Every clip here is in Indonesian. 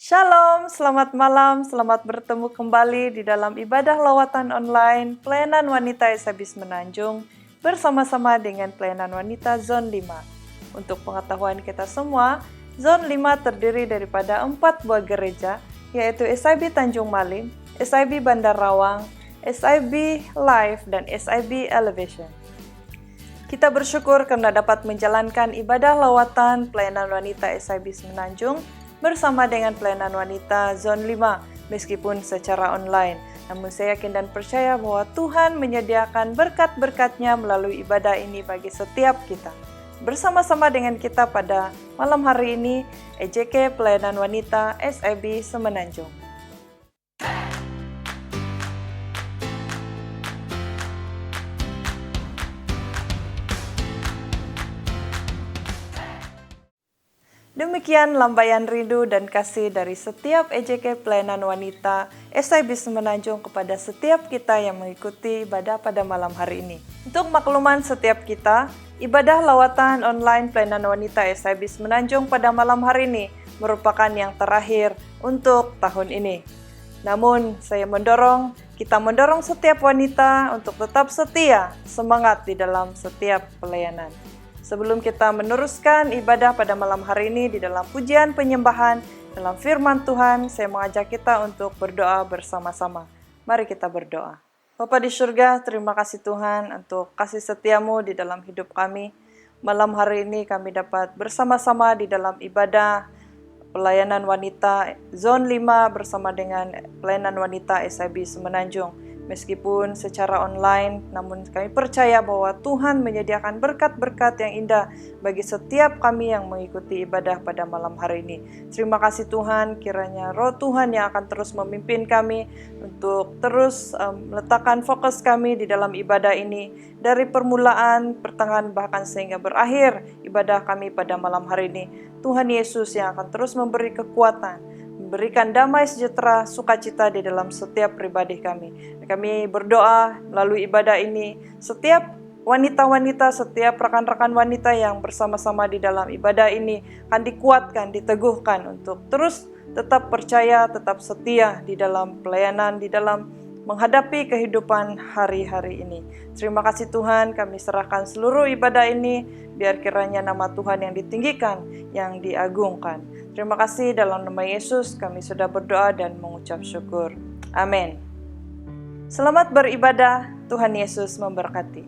Shalom, selamat malam, selamat bertemu kembali di dalam ibadah lawatan online Pelayanan Wanita SIB Semenanjung bersama-sama dengan Pelayanan Wanita Zone 5. Untuk pengetahuan kita semua, Zone 5 terdiri daripada 4 buah gereja, yaitu SIB Tanjung Malim, SIB Bandar Rawang, SIB Life, dan SIB Elevation. Kita bersyukur karena dapat menjalankan ibadah lawatan Pelayanan Wanita SIB Semenanjung bersama dengan Pelayanan Wanita Zone 5 meskipun secara online. Namun saya yakin dan percaya bahwa Tuhan menyediakan berkat-berkat-Nya melalui ibadah ini bagi setiap kita. Bersama-sama dengan kita pada malam hari ini, EJK Pelayanan Wanita SIB Semenanjung. Demikian lambaian rindu dan kasih dari setiap EJK Pelayanan Wanita SIB Semenanjung kepada setiap kita yang mengikuti ibadah pada malam hari ini. Untuk makluman setiap kita, ibadah lawatan online Pelayanan Wanita SIB Semenanjung pada malam hari ini merupakan yang terakhir untuk tahun ini. Namun, kita mendorong setiap wanita untuk tetap setia, semangat di dalam setiap pelayanan. Sebelum kita meneruskan ibadah pada malam hari ini di dalam pujian penyembahan, dalam firman Tuhan, saya mengajak kita untuk berdoa bersama-sama. Mari kita berdoa. Bapa di surga, terima kasih Tuhan untuk kasih setiamu di dalam hidup kami. Malam hari ini kami dapat bersama-sama di dalam ibadah pelayanan wanita Zone 5 bersama dengan Pelayanan Wanita SIB Semenanjung. Meskipun secara online, namun kami percaya bahwa Tuhan menyediakan berkat-berkat yang indah bagi setiap kami yang mengikuti ibadah pada malam hari ini. Terima kasih Tuhan, kiranya Roh Tuhan yang akan terus memimpin kami untuk terus meletakkan fokus kami di dalam ibadah ini. Dari permulaan, pertengahan, bahkan sehingga berakhir ibadah kami pada malam hari ini. Tuhan Yesus yang akan terus memberi kekuatan, memberikan damai sejahtera, sukacita di dalam setiap pribadi kami. Kami berdoa melalui ibadah ini, setiap wanita-wanita, setiap rekan-rekan wanita yang bersama-sama di dalam ibadah ini akan dikuatkan, diteguhkan untuk terus tetap percaya, tetap setia di dalam pelayanan, di dalam menghadapi kehidupan hari-hari ini. Terima kasih Tuhan, kami serahkan seluruh ibadah ini, biar kiranya nama Tuhan yang ditinggikan, yang diagungkan. Terima kasih dalam nama Yesus kami sudah berdoa dan mengucap syukur. Amin. Selamat beribadah, Tuhan Yesus memberkati.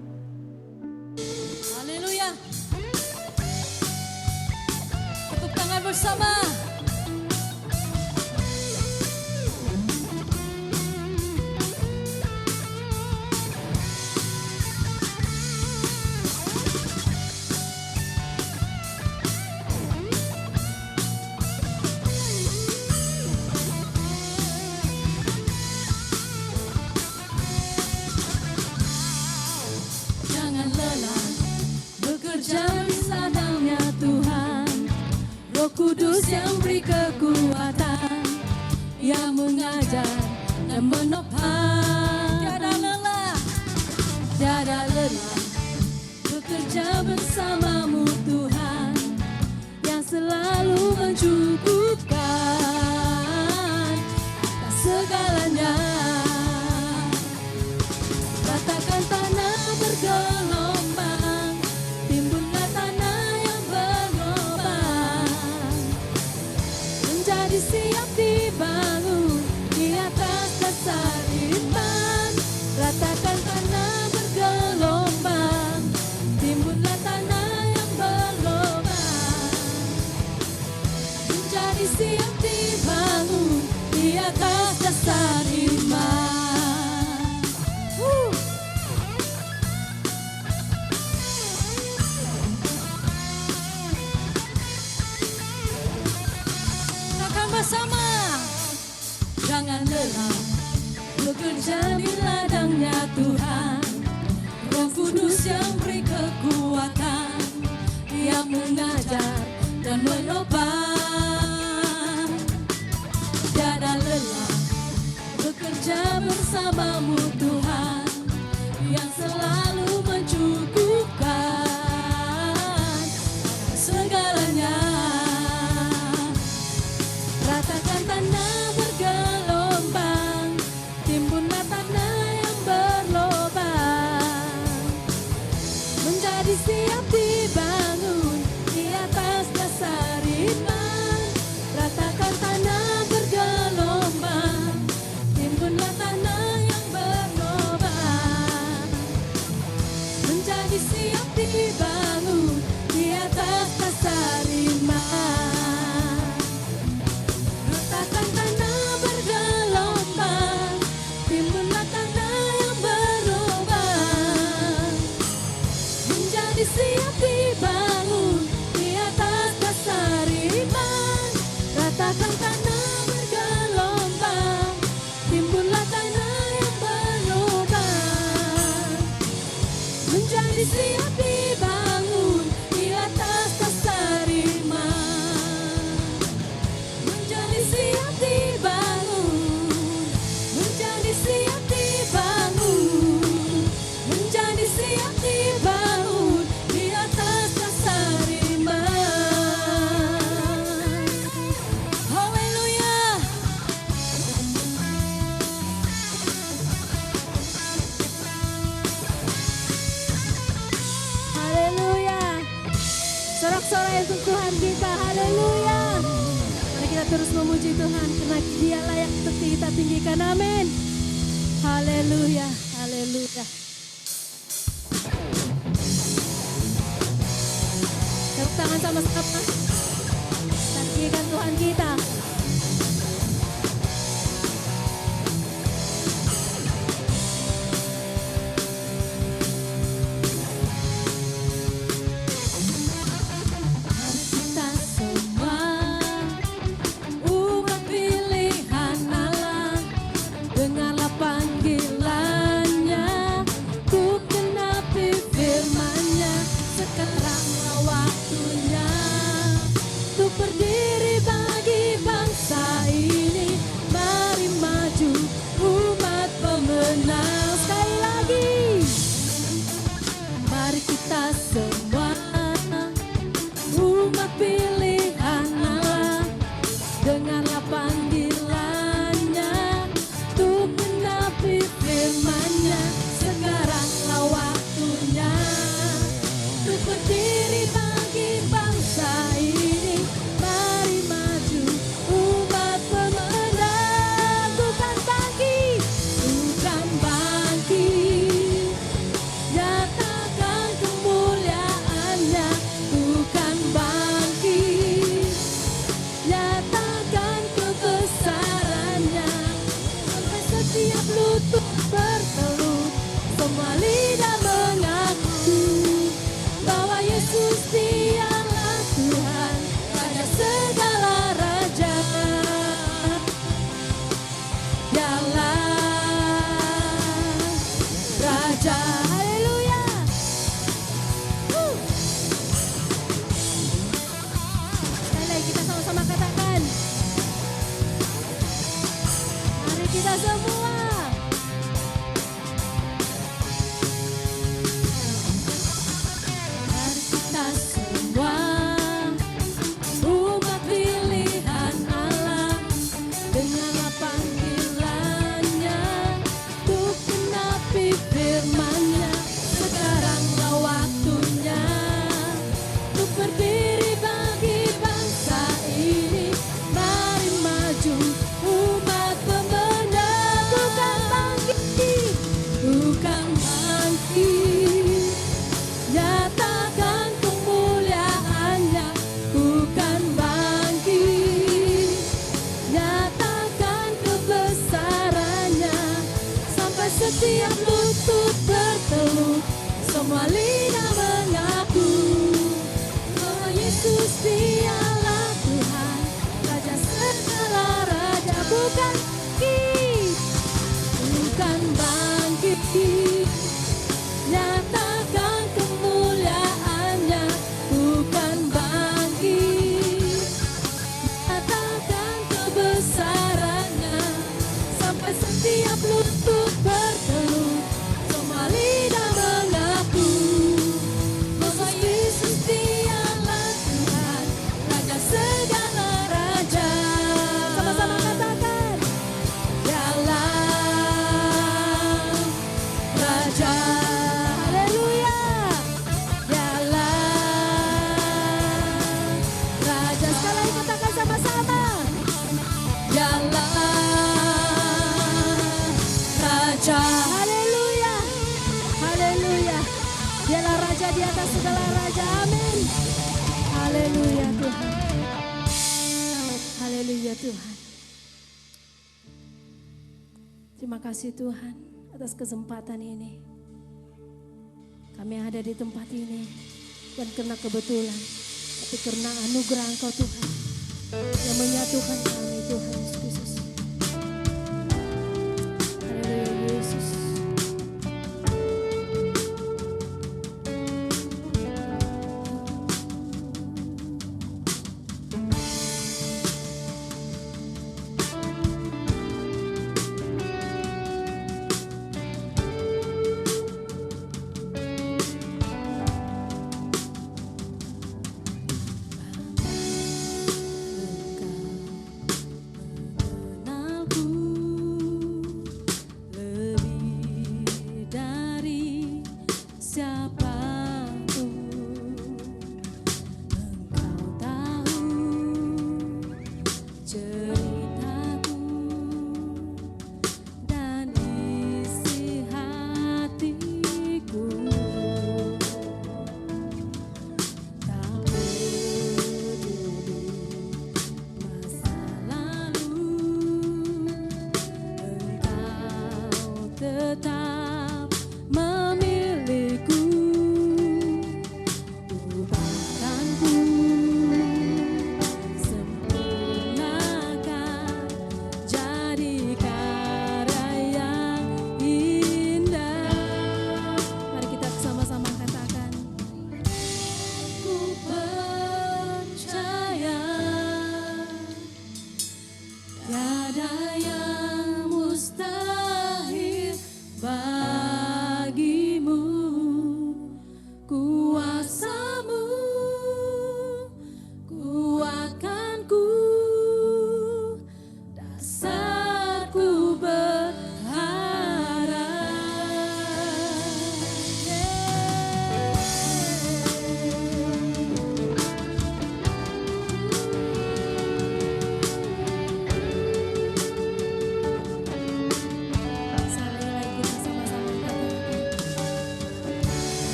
Haleluya. Tepuk tangan bersama. Kudus yang beri kekuatan, yang mengajar dan menopang. Tiada lelah bekerja bersamamu Tuhan, yang selalu mencukupkan atas segalanya. Ratakan tanah bergelombang, timbullah tanah yang berlobang, menjadi siap dibangun di atas dasar iman. Ratakan tanah bergelombang, timbullah tanah yang berlobang, menjadi siap dibangun di atas dasar iman. Bersama, jangan lelah bekerja di ladangnya Tuhan. Roh Kudus yang beri kekuatan, yang mengajar dan menopang. Tiada lelah bekerja bersamamu Tuhan, yang selalu mencukupkan segalanya. Ratakan terus memuji Tuhan karena Dia layak untuk kita tinggikan. Amin. Haleluya, haleluya. Tepuk tangan sama-sama. Tinggikan Tuhan kita. Terima kasih Tuhan atas kesempatan ini. Kami ada di tempat ini bukan karena kebetulan, tapi karena anugerah Engkau Tuhan yang menyatukan kami Tuhan Yesus Kristus. Haleluya Yesus.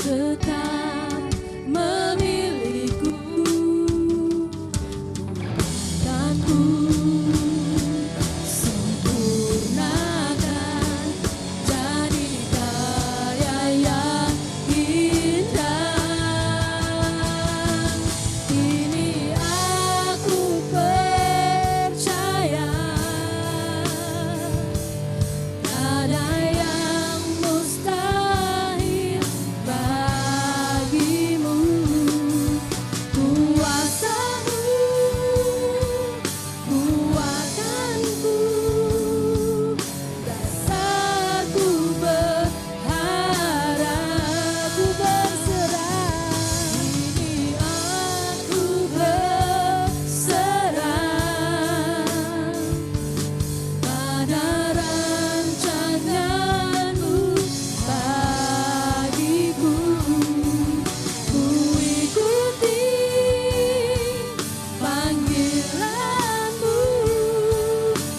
tetap memilihku. Dan ku sempurnakan jadi karya yang indah. Ini aku percaya, tiada yang mustahil bagimu. Kuasamu kuatkanku, dasarku berharap, ku berserah. Ini aku berserah pada rancanganmu bagiku. Ku ikuti panggilanmu,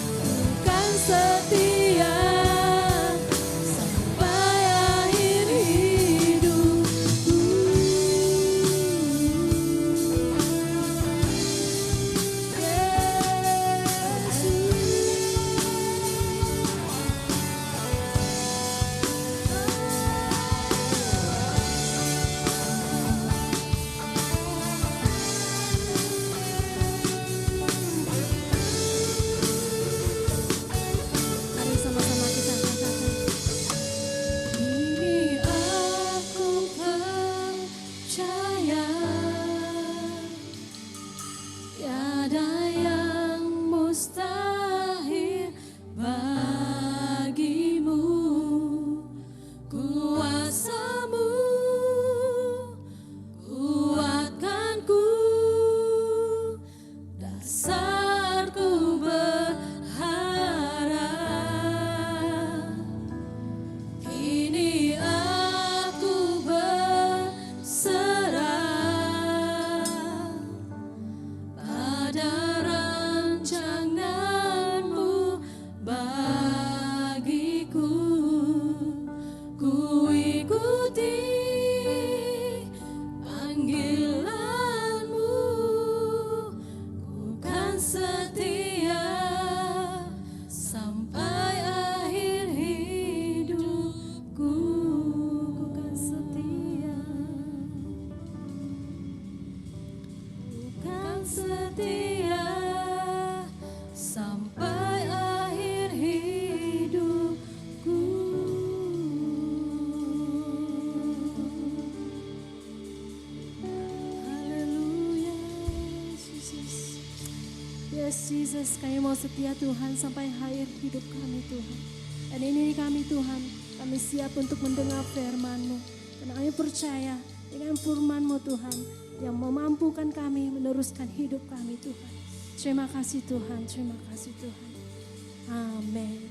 bukan setia sampai akhir hidupku. Mari sama-sama kita katakan. Ini aku percaya, tiada yang mustahil bagimu. Kuasamu kuatkanku, dasarku berharap. Kini aku berserah pada rancanganmu bagiku. Ku ikuti panggilanmu, ku kan setia sampai akhir hidupku. Ku kan setia, ku kan setia sampai akhir hidupku. Haleluya, Yesus. Yes, Jesus, kami mau setia Tuhan sampai akhir hidup kami Tuhan. Dan ini kami Tuhan, kami siap untuk mendengar firman-Mu. Karena kami percaya dengan firman-Mu Tuhan, yang memampukan kami meneruskan hidup kami Tuhan. Terima kasih Tuhan, terima kasih Tuhan. Amin.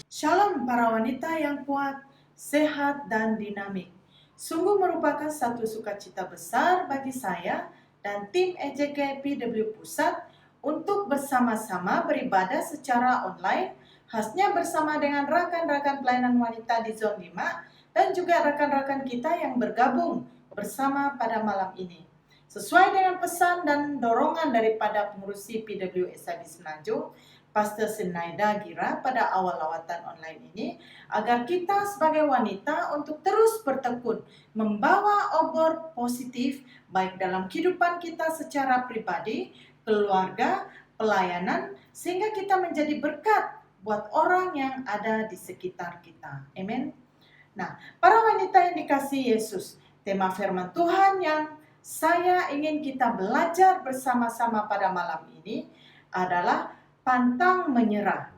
Shalom para wanita yang kuat, sehat, dan dinamik. Sungguh merupakan satu sukacita besar bagi saya dan tim EJK PW Pusat untuk bersama-sama beribadah secara online, khasnya bersama dengan rekan-rekan pelayanan wanita di Zon 5 dan juga rekan-rekan kita yang bergabung bersama pada malam ini. Sesuai dengan pesan dan dorongan daripada pengurusi PW SIB Semenanjung, Pastor Senaida Gira pada awal lawatan online ini, agar kita sebagai wanita untuk terus bertekun membawa obor positif baik dalam kehidupan kita secara pribadi, keluarga, pelayanan, sehingga kita menjadi berkat buat orang yang ada di sekitar kita. Amin. Nah, para wanita yang dikasihi Yesus, tema firman Tuhan yang saya ingin kita belajar bersama-sama pada malam ini adalah pantang menyerah.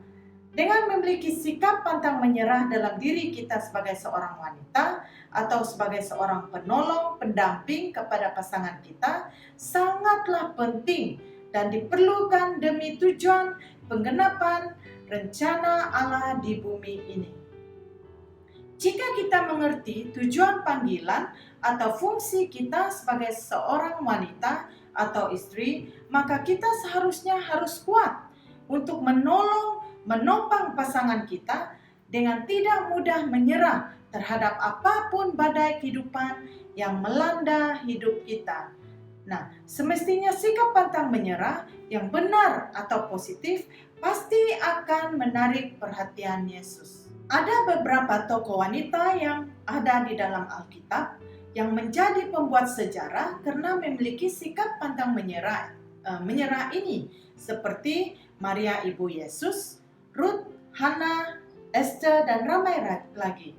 Dengan memiliki sikap pantang menyerah dalam diri kita sebagai seorang wanita atau sebagai seorang penolong, pendamping kepada pasangan kita, sangatlah penting dan diperlukan demi tujuan penggenapan rencana Allah di bumi ini. Jika kita mengerti tujuan panggilan atau fungsi kita sebagai seorang wanita atau istri, maka kita seharusnya harus kuat untuk menolong, menopang pasangan kita dengan tidak mudah menyerah terhadap apapun badai kehidupan yang melanda hidup kita. Nah, semestinya sikap pantang menyerah yang benar atau positif pasti akan menarik perhatian Yesus. Ada beberapa tokoh wanita yang ada di dalam Alkitab yang menjadi pembuat sejarah karena memiliki sikap pantang menyerah ini, seperti Maria ibu Yesus, Ruth, Hana, Esther, dan ramai lagi.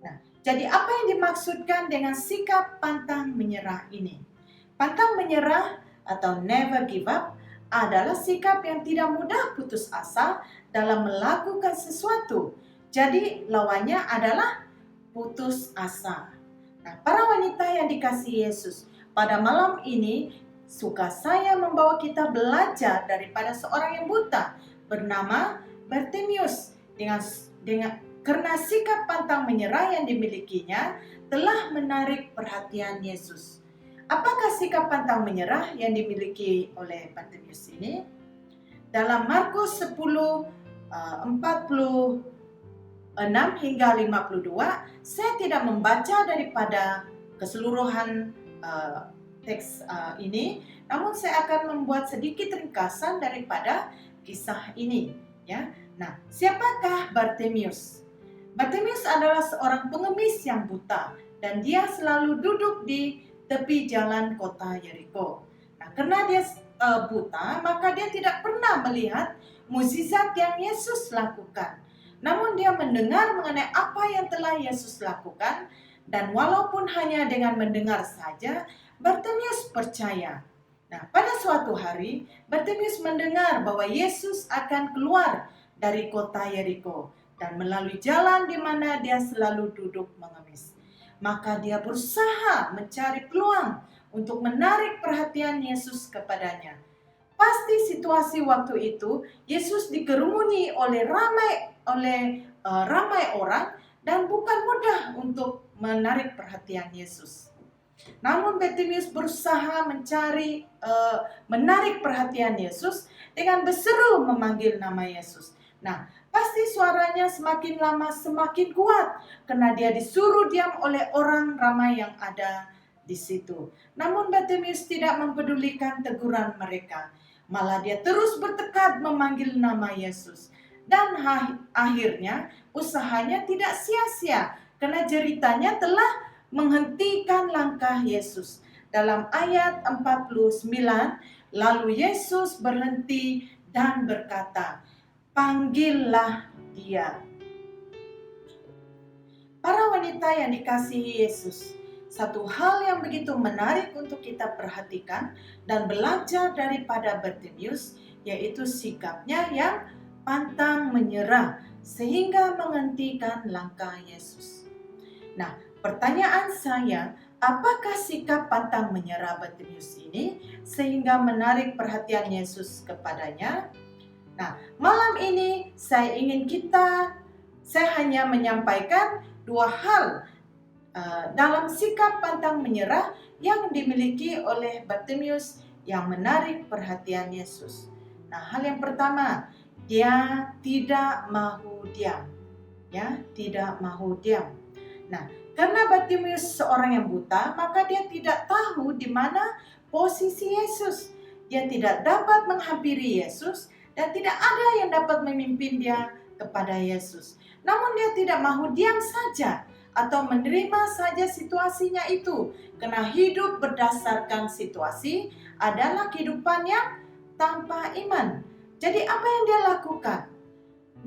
Nah, jadi apa yang dimaksudkan dengan sikap pantang menyerah ini? Pantang menyerah atau never give up adalah sikap yang tidak mudah putus asa dalam melakukan sesuatu. Jadi lawannya adalah putus asa. Nah, para wanita yang dikasihi Yesus, pada malam ini suka saya membawa kita belajar daripada seorang yang buta bernama Bartimeus karena sikap pantang menyerah yang dimilikinya telah menarik perhatian Yesus. Apakah sikap pantang menyerah yang dimiliki oleh Bartimeus ini? Dalam Markus 10 46 hingga 52, saya tidak membaca daripada keseluruhan teks ini, namun saya akan membuat sedikit ringkasan daripada kisah ini, ya. Nah, siapakah Bartimeus? Bartimeus adalah seorang pengemis yang buta dan dia selalu duduk di tepi jalan kota Yeriko. Nah, karena dia buta, maka dia tidak pernah melihat mukjizat yang Yesus lakukan. Namun dia mendengar mengenai apa yang telah Yesus lakukan, dan walaupun hanya dengan mendengar saja, Bartimeus percaya. Nah, pada suatu hari, Bartimeus mendengar bahwa Yesus akan keluar dari kota Yeriko dan melalui jalan di mana dia selalu duduk mengemis. Maka dia berusaha mencari peluang untuk menarik perhatian Yesus kepadanya. Pasti situasi waktu itu Yesus dikerumuni oleh ramai orang dan bukan mudah untuk menarik perhatian Yesus. Namun Bartimeus berusaha menarik perhatian Yesus dengan berseru memanggil nama Yesus. Nah, pasti suaranya semakin lama semakin kuat karena dia disuruh diam oleh orang ramai yang ada di situ. Namun Bartimeus tidak mempedulikan teguran mereka. Malah dia terus bertekad memanggil nama Yesus. Dan akhirnya usahanya tidak sia-sia karena jeritanya telah menghentikan langkah Yesus. Dalam ayat 49, lalu Yesus berhenti dan berkata, "Panggillah dia." Para wanita yang dikasihi Yesus, satu hal yang begitu menarik untuk kita perhatikan dan belajar daripada Bartimeus, yaitu sikapnya yang pantang menyerah sehingga menghentikan langkah Yesus. Nah, pertanyaan saya, apakah sikap pantang menyerah Bartimeus ini sehingga menarik perhatian Yesus kepadanya? Nah, malam ini saya hanya menyampaikan dua hal dalam sikap pantang menyerah yang dimiliki oleh Bartimeus yang menarik perhatian Yesus. Nah, hal yang pertama, dia tidak mahu diam. Ya, tidak mahu diam. Nah, karena Bartimeus seorang yang buta, maka dia tidak tahu di mana posisi Yesus. Dia tidak dapat menghampiri Yesus dan tidak ada yang dapat memimpin dia kepada Yesus. Namun dia tidak mahu diam saja atau menerima saja situasinya itu, karena hidup berdasarkan situasi adalah kehidupan yang tanpa iman. Jadi apa yang dia lakukan?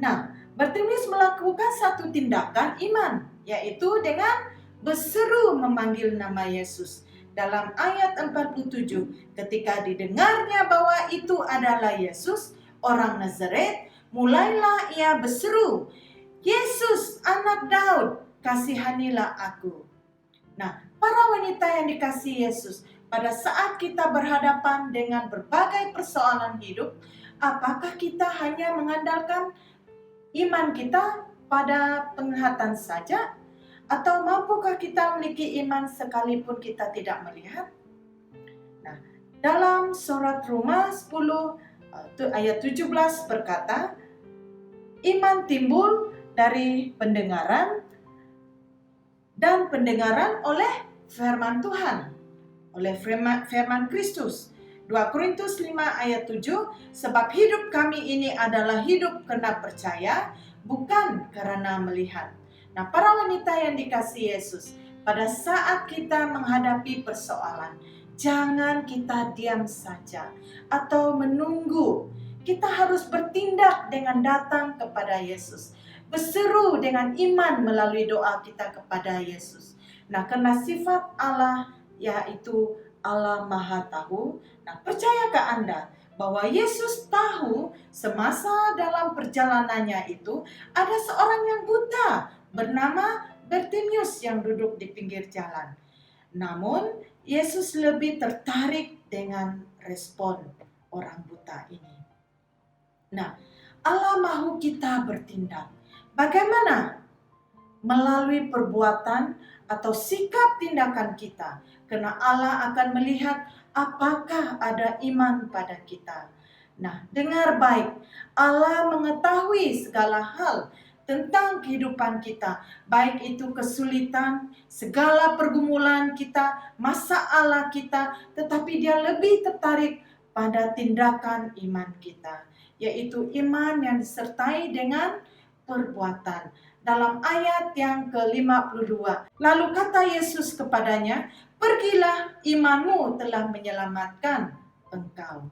Nah, Bartimeus melakukan satu tindakan iman, yaitu dengan berseru memanggil nama Yesus. Dalam ayat 47, ketika didengarnya bahwa itu adalah Yesus, orang Nazaret, mulailah ia berseru, "Yesus, anak Daud, kasihanilah aku." Nah, para wanita yang dikasihi Yesus, pada saat kita berhadapan dengan berbagai persoalan hidup, apakah kita hanya mengandalkan iman kita pada penglihatan saja? Atau mampukah kita memiliki iman sekalipun kita tidak melihat? Nah, dalam surat Roma 10 ayat 17 berkata, Iman timbul dari pendengaran, dan pendengaran oleh firman Tuhan, oleh firman Kristus. 2 Korintus 5 ayat 7, sebab hidup kami ini adalah hidup karena percaya, bukan karena melihat. Nah, para wanita yang dikasihi Yesus, pada saat kita menghadapi persoalan, jangan kita diam saja atau menunggu. Kita harus bertindak dengan datang kepada Yesus, berseru dengan iman melalui doa kita kepada Yesus. Nah, karena sifat Allah yaitu Allah Maha Tahu. Nah, percayakah Anda bahwa Yesus tahu semasa dalam perjalanannya itu ada seorang yang buta bernama Bartimius yang duduk di pinggir jalan. Namun, Yesus lebih tertarik dengan respon orang buta ini. Nah, Allah mahu kita bertindak. Bagaimana? Melalui perbuatan atau sikap tindakan kita. Karena Allah akan melihat apakah ada iman pada kita. Nah, dengar baik. Allah mengetahui segala hal tentang kehidupan kita. Baik itu kesulitan, segala pergumulan kita, masalah kita. Tetapi dia lebih tertarik pada tindakan iman kita. Yaitu iman yang disertai dengan perbuatan. Dalam ayat yang ke-52. Lalu kata Yesus kepadanya, pergilah, imanmu telah menyelamatkan engkau.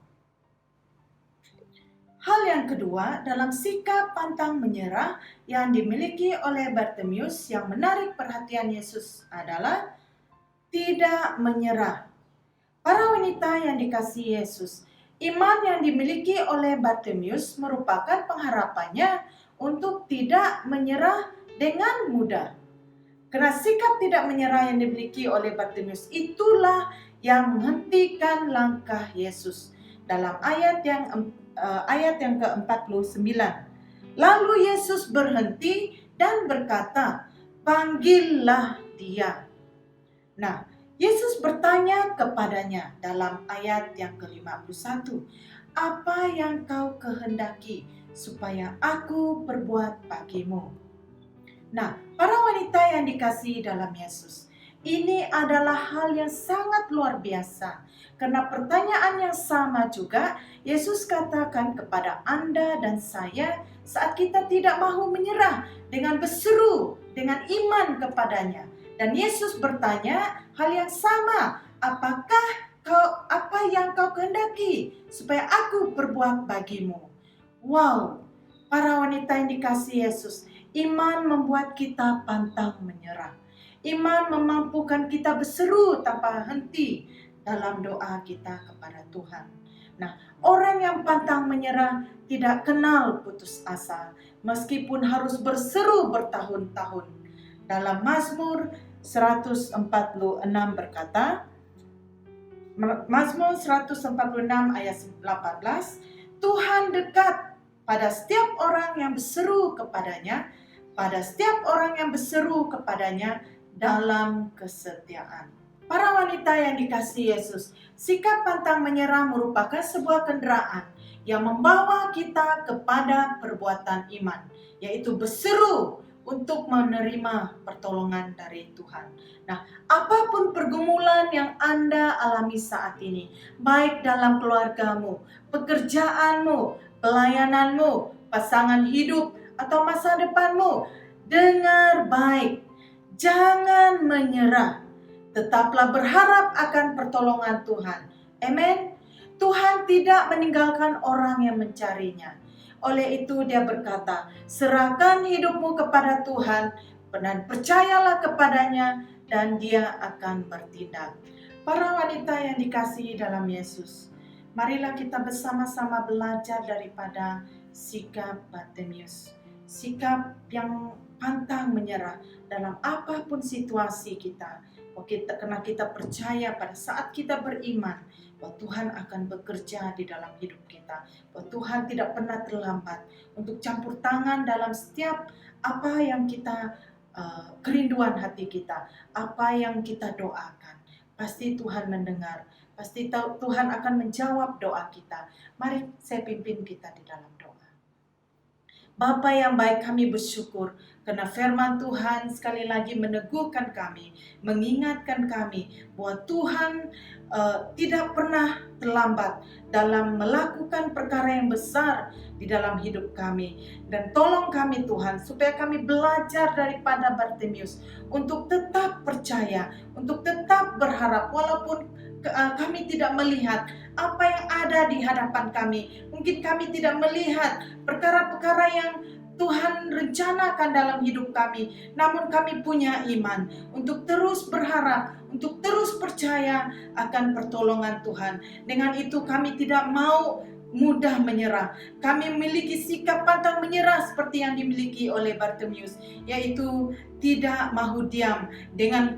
Hal yang kedua, dalam sikap pantang menyerah yang dimiliki oleh Bartimius yang menarik perhatian Yesus adalah tidak menyerah. Para wanita yang dikasihi Yesus, iman yang dimiliki oleh Bartimius merupakan pengharapannya untuk tidak menyerah dengan mudah. Karena sikap tidak menyerah yang dimiliki oleh Bartimius itulah yang menghentikan langkah Yesus. Dalam ayat yang ke-49. Lalu Yesus berhenti dan berkata, panggillah dia. Nah, Yesus bertanya kepadanya dalam ayat yang ke-51, apa yang kau kehendaki supaya aku perbuat bagimu? Nah, para wanita yang dikasihi dalam Yesus, ini adalah hal yang sangat luar biasa. Karena pertanyaan yang sama juga Yesus katakan kepada Anda dan saya saat kita tidak mahu menyerah dengan berseru, dengan iman kepadanya. Dan Yesus bertanya hal yang sama, apa yang kau kehendaki supaya aku perbuat bagimu? Wow, para wanita yang dikasihi Yesus, iman membuat kita pantang menyerah. Iman memampukan kita berseru tanpa henti dalam doa kita kepada Tuhan. Nah, orang yang pantang menyerah tidak kenal putus asa, meskipun harus berseru bertahun-tahun. Dalam Mazmur 146 berkata, Mazmur 146 ayat 18, Tuhan dekat pada setiap orang yang berseru kepadanya, dalam kesetiaan. Para wanita yang dikasihi Yesus, sikap pantang menyerah merupakan sebuah kendaraan yang membawa kita kepada perbuatan iman, yaitu berseru untuk menerima pertolongan dari Tuhan. Nah, apapun pergumulan yang Anda alami saat ini, baik dalam keluargamu, pekerjaanmu, pelayananmu, pasangan hidup, atau masa depanmu, dengar baik, jangan menyerah. Tetaplah berharap akan pertolongan Tuhan. Amin. Tuhan tidak meninggalkan orang yang mencarinya. Oleh itu dia berkata, serahkan hidupmu kepada Tuhan dan percayalah kepadanya dan dia akan bertindak. Para wanita yang dikasihi dalam Yesus, marilah kita bersama-sama belajar daripada sikap Bartimius. Sikap yang pantang menyerah dalam apapun situasi kita. Karena kita percaya pada saat kita beriman bahwa Tuhan akan bekerja di dalam hidup kita. Bahwa Tuhan tidak pernah terlambat untuk campur tangan dalam setiap apa yang kita kerinduan hati kita, apa yang kita doakan. Pasti Tuhan mendengar, pasti Tuhan akan menjawab doa kita. Mari saya pimpin kita di dalam doa. Bapa yang baik, kami bersyukur karena firman Tuhan sekali lagi meneguhkan kami, mengingatkan kami bahwa Tuhan tidak pernah terlambat dalam melakukan perkara yang besar di dalam hidup kami. Dan tolong kami Tuhan, supaya kami belajar daripada Bartimeus untuk tetap percaya, untuk tetap berharap walaupun kami tidak melihat apa yang ada di hadapan kami. Mungkin kami tidak melihat perkara-perkara yang Tuhan rencanakan dalam hidup kami, namun kami punya iman untuk terus berharap, untuk terus percaya akan pertolongan Tuhan. Dengan itu kami tidak mau mudah menyerah. Kami memiliki sikap pantang menyerah seperti yang dimiliki oleh Bartimeus, yaitu tidak mau diam. Dengan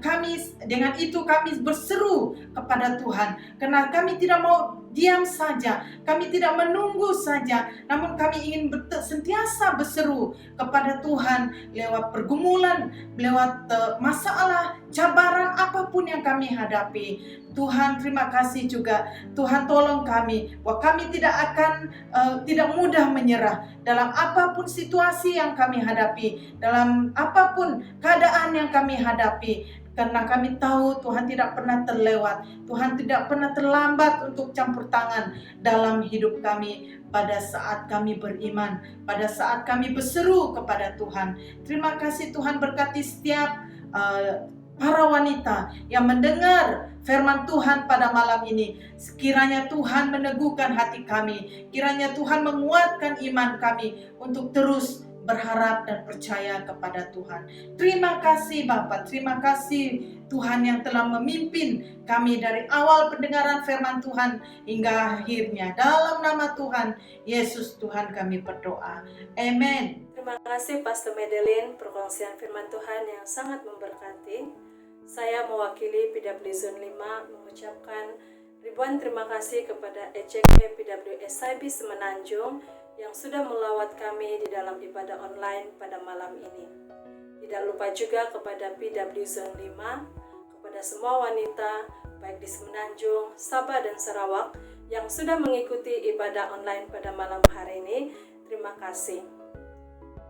itu kami berseru kepada Tuhan, karena kami tidak mau diam saja, kami tidak menunggu saja, namun kami ingin sentiasa berseru kepada Tuhan lewat pergumulan, lewat masalah, cabaran apapun yang kami hadapi. Tuhan, terima kasih juga. Tuhan, tolong kami bahwa kami tidak mudah menyerah dalam apapun situasi yang kami hadapi, dalam apapun keadaan yang kami hadapi. Karena kami tahu Tuhan tidak pernah terlewat, Tuhan tidak pernah terlambat untuk campur tangan dalam hidup kami pada saat kami beriman, pada saat kami berseru kepada Tuhan. Terima kasih Tuhan, berkati setiap para wanita yang mendengar firman Tuhan pada malam ini. Kiranya Tuhan meneguhkan hati kami, kiranya Tuhan menguatkan iman kami untuk terus berharap dan percaya kepada Tuhan. Terima kasih Bapa, terima kasih Tuhan yang telah memimpin kami dari awal pendengaran firman Tuhan hingga akhirnya. Dalam nama Tuhan Yesus Tuhan kami berdoa. Amin. Terima kasih Pastor Medelin, perkongsian firman Tuhan yang sangat memberkati. Saya mewakili PW Zone 5 mengucapkan ribuan terima kasih kepada EJK PW SIB Semenanjung yang sudah melawat kami di dalam ibadah online pada malam ini. Tidak lupa juga kepada PW Zone 5, kepada semua wanita baik di Semenanjung, Sabah dan Sarawak yang sudah mengikuti ibadah online pada malam hari ini. Terima kasih.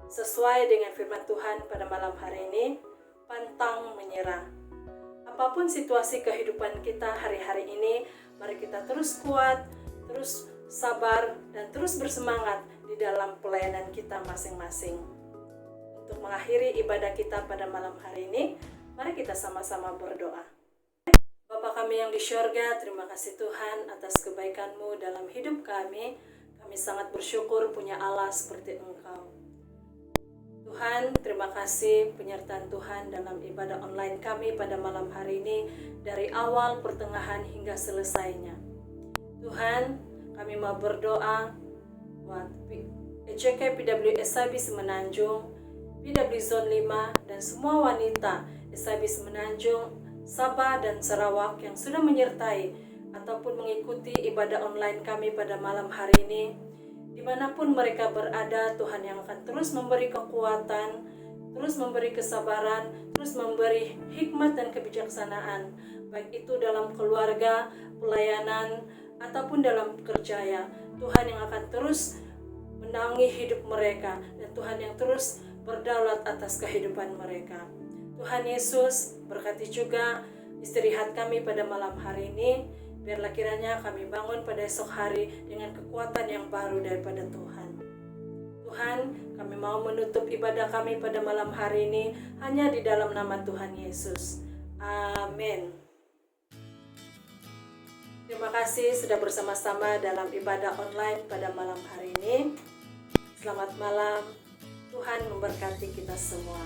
Sesuai dengan firman Tuhan pada malam hari ini, pantang menyerah. Apapun situasi kehidupan kita hari-hari ini, mari kita terus kuat, terus sabar, dan terus bersemangat di dalam pelayanan kita masing-masing. Untuk mengakhiri ibadah kita pada malam hari ini, mari kita sama-sama berdoa. Bapa kami yang di syurga, terima kasih Tuhan atas kebaikan-Mu dalam hidup kami. Kami sangat bersyukur punya Allah seperti Engkau. Tuhan, terima kasih penyertaan Tuhan dalam ibadah online kami pada malam hari ini, dari awal, pertengahan, hingga selesainya. Tuhan, kami mau berdoa buat EJK PW SIB Semenanjung, PW Zone 5, dan semua wanita SIB Semenanjung, Sabah, dan Sarawak yang sudah menyertai ataupun mengikuti ibadah online kami pada malam hari ini. Dimanapun mereka berada, Tuhan yang akan terus memberi kekuatan, terus memberi kesabaran, terus memberi hikmat dan kebijaksanaan, baik itu dalam keluarga, pelayanan, ataupun dalam pekerjaan. Tuhan yang akan terus menaungi hidup mereka, dan Tuhan yang terus berdaulat atas kehidupan mereka. Tuhan Yesus, berkati juga istirahat kami pada malam hari ini. Biarlah kiranya kami bangun pada esok hari dengan kekuatan yang baru daripada Tuhan. Tuhan, kami mau menutup ibadah kami pada malam hari ini hanya di dalam nama Tuhan Yesus. Amin. Terima kasih sudah bersama-sama dalam ibadah online pada malam hari ini. Selamat malam. Tuhan memberkati kita semua.